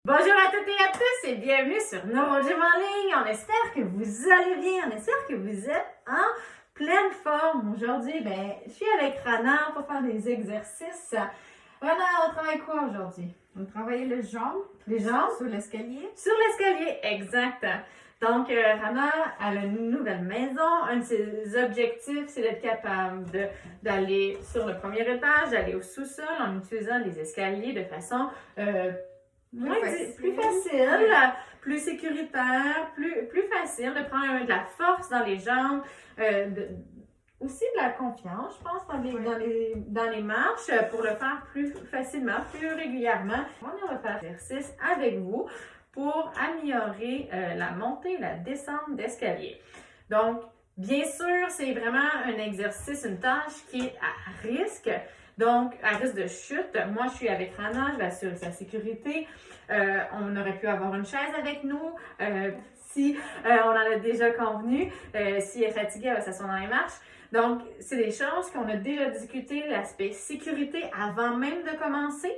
Bonjour à toutes et à tous et bienvenue sur Neurogym en ligne. On espère que vous allez bien, on espère que vous êtes en pleine forme. Aujourd'hui, je suis avec Rana pour faire des exercices. Rana, on travaille quoi aujourd'hui? On travaille les jambes sur l'escalier. Sur l'escalier, exact. Donc, Rana a une nouvelle maison. Un de ses objectifs, c'est d'être capable d'aller sur le premier étage, d'aller au sous-sol en utilisant les escaliers de façon plus facile, plus sécuritaire, plus facile, de prendre de la force dans les jambes, aussi de la confiance, je pense, dans les marches pour le faire plus facilement, plus régulièrement. On va faire l'exercice avec vous pour améliorer la montée et la descente d'escalier. Donc, bien sûr, c'est vraiment un exercice, une tâche qui est à risque. Donc, à risque de chute, moi, je suis avec Rana, je vais assurer sa sécurité. On aurait pu avoir une chaise avec nous si on en a déjà convenu. Si elle est fatiguée, elle va s'asseoir dans les marches. Donc, c'est des choses qu'on a déjà discuté, l'aspect sécurité avant même de commencer.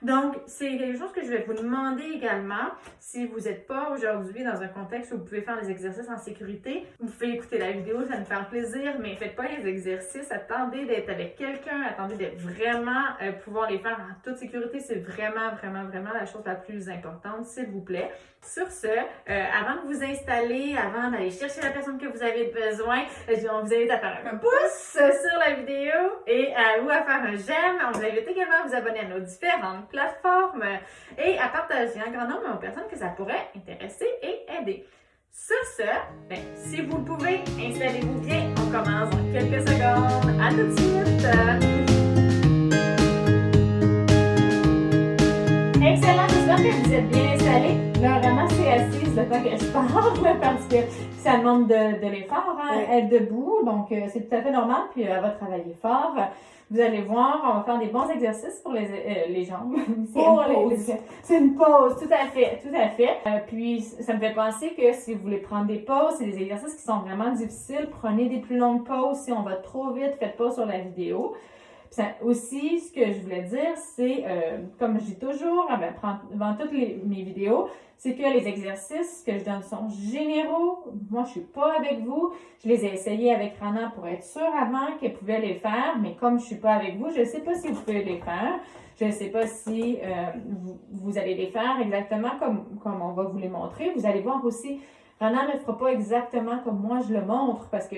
Donc, c'est quelque chose que je vais vous demander également. Si vous n'êtes pas aujourd'hui dans un contexte où vous pouvez faire des exercices en sécurité, vous pouvez écouter la vidéo, ça nous fait plaisir, mais faites pas les exercices. Attendez d'être avec quelqu'un, attendez d'être vraiment pouvoir les faire en toute sécurité. C'est vraiment la chose la plus importante, s'il vous plaît. Sur ce, avant de vous installer, avant d'aller chercher la personne que vous avez besoin, on vous invite à faire un pouce sur la vidéo ou à faire un j'aime. On vous invite également à vous abonner à nos différentes plateformes et à partager un grand nombre aux personnes que ça pourrait intéresser et aider. Sur ce, si vous le pouvez, installez-vous bien. On commence dans quelques secondes. À tout de suite! Excellent, j'espère que vous êtes bien installés. Là, vraiment, c'est assise le temps que je parle parce que ça demande de l'effort, être debout, donc c'est tout à fait normal, puis elle va travailler fort. Vous allez voir, on va faire des bons exercices pour les jambes. C'est une pause, tout à fait. Puis ça me fait penser que si vous voulez prendre des pauses, c'est des exercices qui sont vraiment difficiles. Prenez des plus longues pauses. Si on va trop vite, faites pas sur la vidéo. Aussi, ce que je voulais dire, c'est, comme je dis toujours, avant toutes mes vidéos, c'est que les exercices que je donne sont généraux. Moi, je suis pas avec vous. Je les ai essayés avec Rana pour être sûre avant qu'elle pouvait les faire, mais comme je suis pas avec vous, je sais pas si vous pouvez les faire. Je ne sais pas si vous allez les faire exactement comme on va vous les montrer. Vous allez voir aussi, Rana ne fera pas exactement comme moi je le montre parce que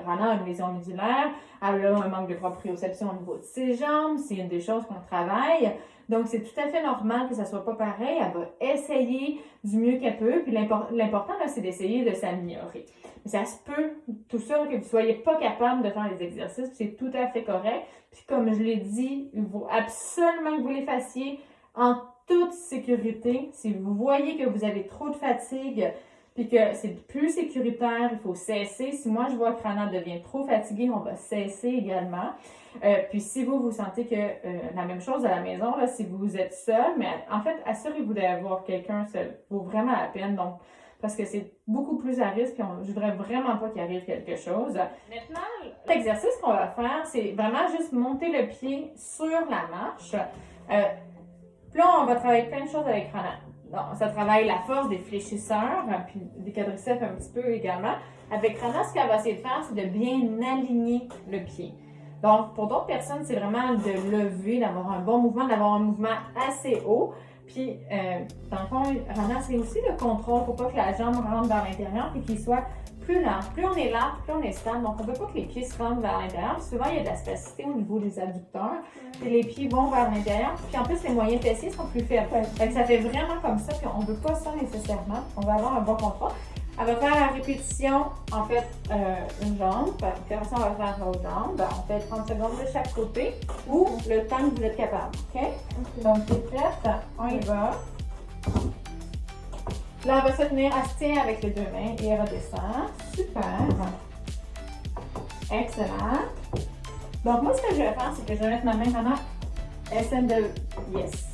Rana a une lésion médulaire, elle a un manque de proprioception au niveau de ses jambes, c'est une des choses qu'on travaille. Donc, c'est tout à fait normal que ça soit pas pareil. Elle va essayer du mieux qu'elle peut. Puis l'important, là, c'est d'essayer de s'améliorer. Mais ça se peut, tout ça, que vous soyez pas capable de faire les exercices. C'est tout à fait correct. Puis comme je l'ai dit, il faut absolument que vous les fassiez en toute sécurité. Si vous voyez que vous avez trop de fatigue, puis que c'est plus sécuritaire, il faut cesser. Si moi, je vois que Rana devient trop fatiguée, on va cesser également. Puis si vous sentez que la même chose à la maison, là, si vous êtes seul, mais en fait, assurez-vous d'avoir quelqu'un seul. Ça vaut vraiment la peine, donc, parce que c'est beaucoup plus à risque, je voudrais vraiment pas qu'il arrive quelque chose. Maintenant, l'exercice qu'on va faire, c'est vraiment juste monter le pied sur la marche. Puis là, on va travailler plein de choses avec Rana. Donc, ça travaille la force des fléchisseurs, puis des quadriceps un petit peu également. Avec Rana, ce qu'elle va essayer de faire, c'est de bien aligner le pied. Donc, pour d'autres personnes, c'est vraiment de lever, d'avoir un bon mouvement, d'avoir un mouvement assez haut. Puis, dans le fond, Rana, c'est aussi le contrôle pour pas que la jambe rentre vers l'intérieur et qu'il soit plus lent. Plus on est lent, plus on est stable. Donc, on ne veut pas que les pieds se rentrent vers l'intérieur. Puis souvent, il y a de la spacité au niveau des adducteurs. Puis les pieds vont vers l'intérieur. Puis en plus, les moyens fessiers sont plus faibles. Fait que ça fait vraiment comme ça. Puis on ne veut pas ça nécessairement. On va avoir un bon contrôle. Elle va faire la répétition, en fait, une jambe. Puis après ça, on va faire l'autre jambe. On fait 30 secondes de chaque côté ou le temps que vous êtes capable. OK? Donc, c'est prête? On y va. Là, elle va se tenir, elle se tient avec les deux mains et elle redescend. Super. Excellent. Donc, moi, ce que je vais faire, c'est que je vais mettre ma main vraiment. Essaie Yes.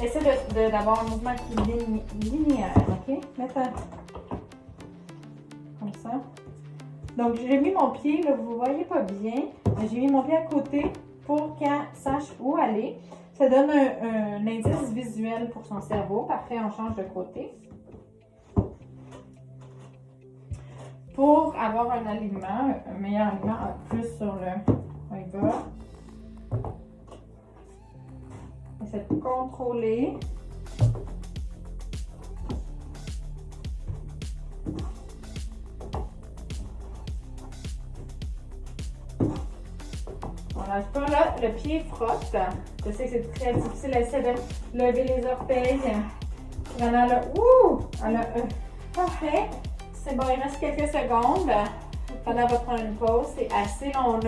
Essaie d'avoir un mouvement qui est linéaire. OK? Mets-toi. Comme ça. Donc, j'ai mis mon pied, là, vous ne voyez pas bien, mais j'ai mis mon pied à côté pour qu'elle sache où aller. Ça donne un indice visuel pour son cerveau. Parfait, on change de côté. Pour avoir un alignement, un meilleur alignement, plus sur le... On y va. Essaie de contrôler. On lâche pas là, le pied frotte. Je sais que c'est très difficile. Essaie de lever les orteils. Vraiment là, ouh! Parfait. C'est bon, il reste quelques secondes. Pendant va prendre une pause. C'est assez long.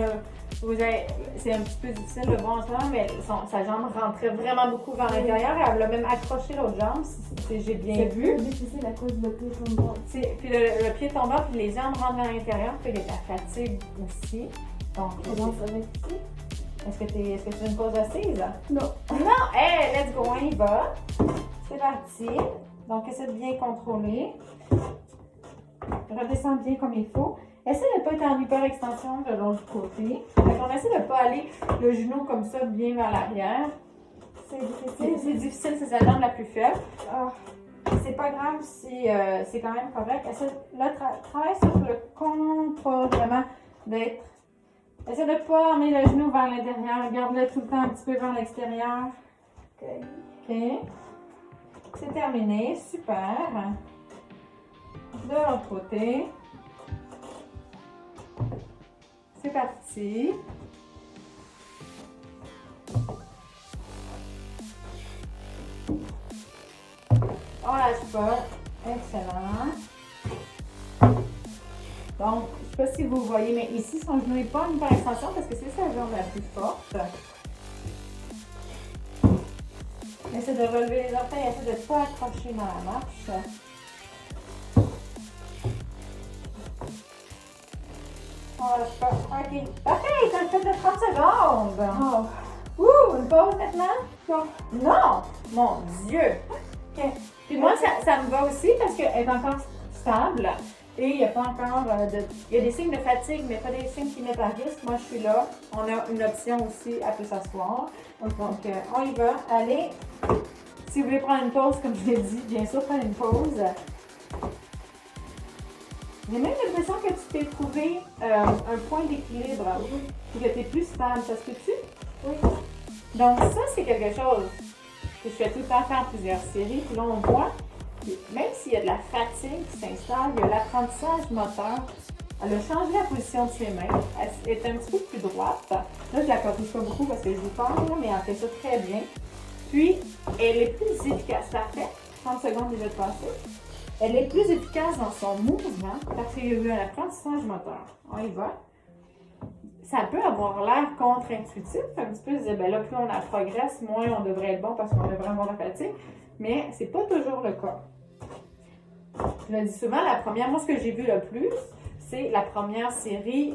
C'est un petit peu difficile de voir en ce moment, mais sa jambe rentrait vraiment beaucoup vers l'intérieur. Elle a même accroché l'autre jambe, si j'ai bien vu. C'est difficile à cause du pied tombant. Puis le pied tombant, puis les jambes rentrent vers l'intérieur, puis il y a de la fatigue aussi. Donc, est-ce que tu as une pause assise? Non. Non! Hey, let's go, on y va. C'est parti. Donc, essaie de bien contrôler. Redescends bien comme il faut. Essaie de ne pas être en hyper-extension de l'autre côté. Donc, on essaie de ne pas aller le genou comme ça, bien vers l'arrière. C'est difficile. C'est difficile, c'est sa jambe la plus faible. Ah. C'est pas grave si c'est quand même correct. Là, travaille sur le contrôle, vraiment, d'être... Essaie de ne pas emmener le genou vers l'intérieur. Garde-le tout le temps un petit peu vers l'extérieur. OK. C'est terminé. Super. De l'autre côté. C'est parti. On lâche pas. Excellent. Donc, je ne sais pas si vous voyez, mais ici, son genou n'est pas en hyper-extension parce que c'est sa jambe la plus forte. Essaie de relever les orteils, essaie de ne pas accrocher dans la marche. On lâche pas. OK. Parfait, c'est un fait de 30 secondes. Oh. Ouh, une pause maintenant? Non. Non! Mon Dieu! OK. Puis moi, ça me va aussi parce qu'elle est encore stable. Et il n'y a pas encore Il y a des signes de fatigue, mais pas des signes qui mettent à risque. Moi, je suis là. On a une option aussi, elle peut s'asseoir. Donc, on y va. Allez. Si vous voulez prendre une pause, comme je l'ai dit, bien sûr, prenez une pause. J'ai même l'impression que tu t'es trouvé un point d'équilibre. Et que tu es plus stable. Ça se peut-tu? Oui. Donc, ça, c'est quelque chose que je fais tout le temps faire plusieurs séries. Puis là, on voit. Même s'il y a de la fatigue qui s'installe, il y a l'apprentissage moteur. Elle a changé la position de ses mains. Elle est un petit peu plus droite. Là, je ne la corrige pas beaucoup parce que je vous parle, mais elle fait ça très bien. Puis, elle est plus efficace. Parfait. 30 secondes déjà de passer. Elle est plus efficace dans son mouvement parce qu'il y a eu un apprentissage moteur. On y va. Ça peut avoir l'air contre-intuitif. Un petit peu, se dire, ben là, plus on la progresse, moins on devrait être bon parce qu'on devrait avoir la fatigue. Mais c'est pas toujours le cas. Je le dis souvent, moi, ce que j'ai vu le plus, c'est la première série.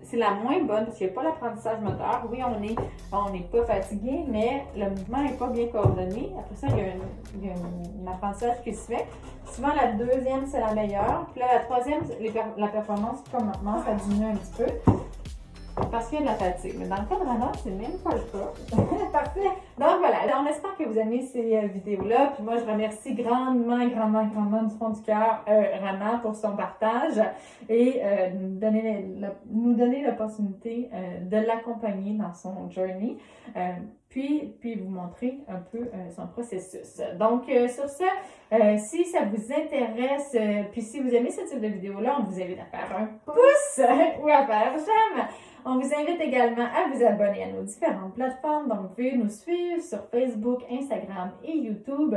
C'est la moins bonne parce qu'il n'y a pas l'apprentissage moteur. Oui, on n'est pas fatigué, mais le mouvement n'est pas bien coordonné. Après ça, il y a un apprentissage qui se fait. Souvent, la deuxième, c'est la meilleure. Puis là, la troisième, la performance commence à diminuer un petit peu parce qu'il y a de la fatigue. Mais dans le cas de Rana, c'est même pas le cas. Parfait. Donc voilà, on espère que vous aimez ces vidéos-là. Puis moi, je remercie grandement du fond du cœur Rana pour son partage et nous donner l'opportunité de l'accompagner dans son journey. Puis vous montrer un peu son processus. Donc, sur ça, si ça vous intéresse, puis si vous aimez ce type de vidéo-là, on vous invite à faire un pouce ou à faire j'aime. On vous invite également à vous abonner à nos différentes plateformes. Donc, vous pouvez nous suivre sur Facebook, Instagram et YouTube.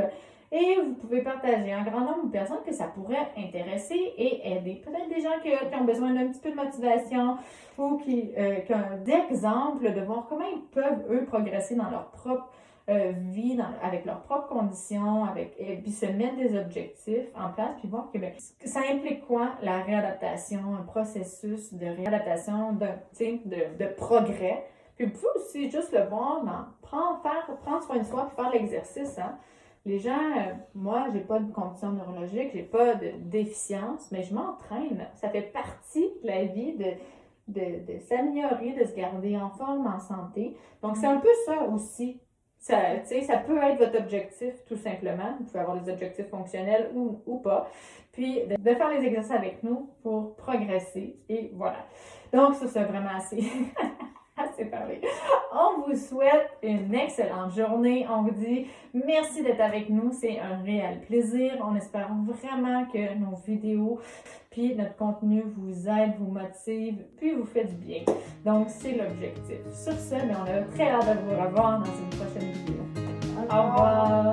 Et vous pouvez partager un grand nombre de personnes que ça pourrait intéresser et aider. Peut-être des gens qui ont besoin d'un petit peu de motivation ou qui ont d'exemples de voir comment ils peuvent, eux, progresser dans leur propre vie, avec leurs propres conditions, et puis se mettre des objectifs en place, puis voir que ça implique quoi la réadaptation, un processus de réadaptation, de progrès. Puis vous pouvez aussi juste le voir prendre soin de soi, puis faire l'exercice. Hein. Les gens, moi, j'ai pas de condition neurologique, j'ai pas de déficience, mais je m'entraîne. Ça fait partie de la vie de s'améliorer, de se garder en forme, en santé. Donc, c'est un peu ça aussi. Ça, tu sais, ça peut être votre objectif, tout simplement. Vous pouvez avoir des objectifs fonctionnels ou pas. Puis, de faire les exercices avec nous pour progresser. Et voilà. Donc, ça, c'est vraiment assez, assez parlé. On vous souhaite une excellente journée. On vous dit merci d'être avec nous. C'est un réel plaisir. On espère vraiment que nos vidéos puis notre contenu vous aide, vous motive, puis vous fait du bien. Donc, c'est l'objectif. Sur ce, mais on a très hâte de vous revoir dans une prochaine vidéo. Au revoir!